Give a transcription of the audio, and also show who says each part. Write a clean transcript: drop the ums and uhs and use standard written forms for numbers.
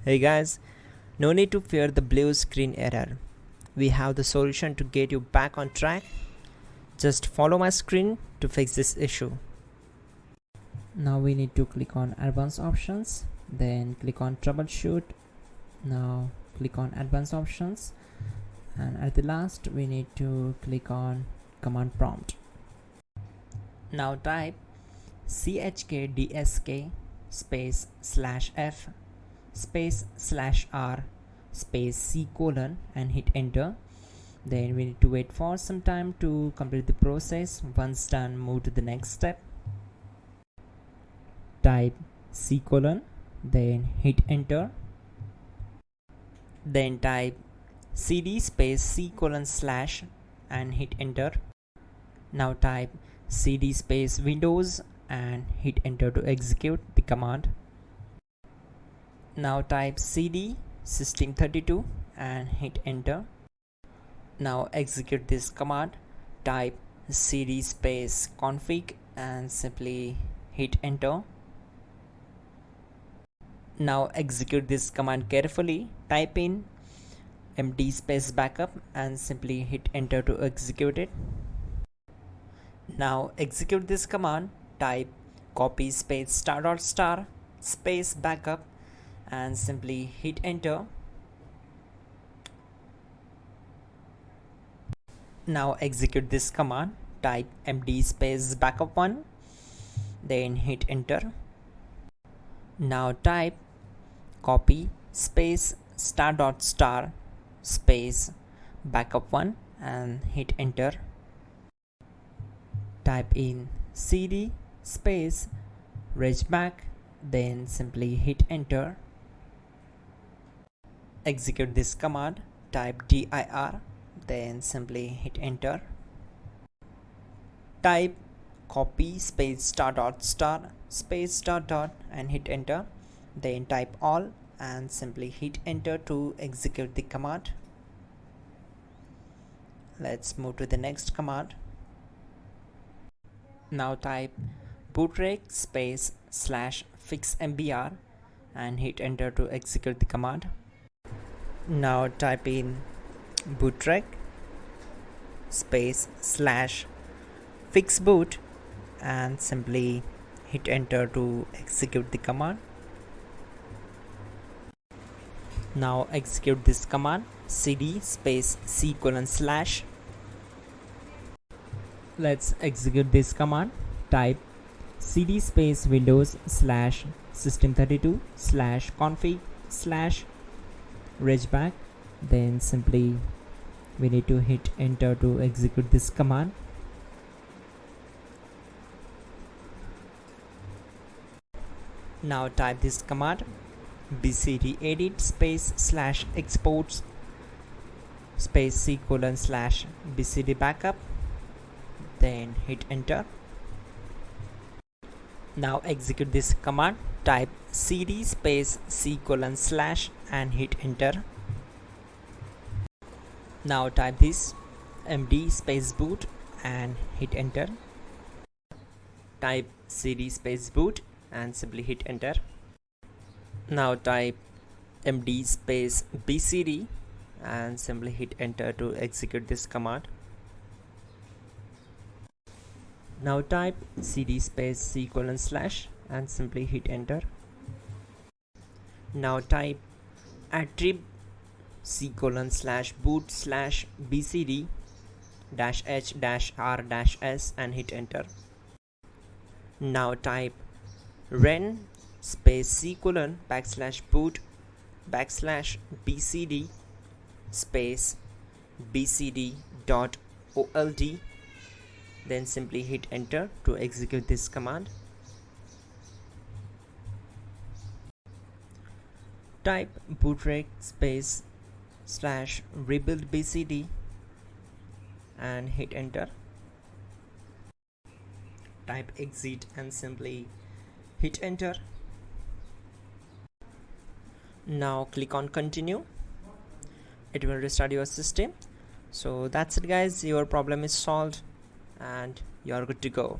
Speaker 1: Hey guys, no need to fear the blue screen error. We have the solution to get you back on track. Just follow my screen to fix this issue.
Speaker 2: Now we need to click on advanced options, then click on troubleshoot. Now click on advanced options, and at the last we need to click on command prompt. Now type chkdsk space /f space /r space c colon and hit enter. Then we need to wait for some time to complete the process. Once done, move to the next step. Type c colon, then hit enter. Then type cd space c colon / and hit enter. Now type cd space windows and hit enter to execute the command. Now type cd system32 and hit enter. Now execute this command. Type cd space config and simply hit enter. Now execute this command carefully. Type in md space backup and simply hit enter to execute it. Now execute this command. Type copy space ** space backup and simply hit enter. Now execute this command. Type md space backup1, then hit enter. Now type copy space ** space backup1 and hit enter. Type in cd space regback, then simply hit enter. Execute this command. Type dir, then simply hit enter. Type copy space ** space ... and hit enter. Then type all and simply hit enter to execute the command. Let's move to the next command. Now type bootrec space /fixmbr and hit enter to execute the command. Now type in bootrec space /fixboot and simply hit enter to execute the command. Now execute this command. cd space c colon /. Let's execute this command. Type cd space windows /system32 /config regback, then simply we need to hit enter to execute this command. Now type this command bcd edit space /exports space c colon / bcd backup, then hit enter. Now execute this command. Type cd space c colon / and hit enter. Now type this md space boot and hit enter. Type cd space boot and simply hit enter. Now type md space bcd and simply hit enter to execute this command. Now type cd space c colon / and simply hit enter. Now type attrib c colon /boot /bcd -h -r -s and hit enter. Now type ren space c colon /boot /bcd space bcd.old, then simply hit enter to execute this command. Type bootrec space /rebuild bcd and hit enter. Type exit and simply hit enter. Now click on continue. It will restart your system. So that's it guys, your problem is solved and you're good to go.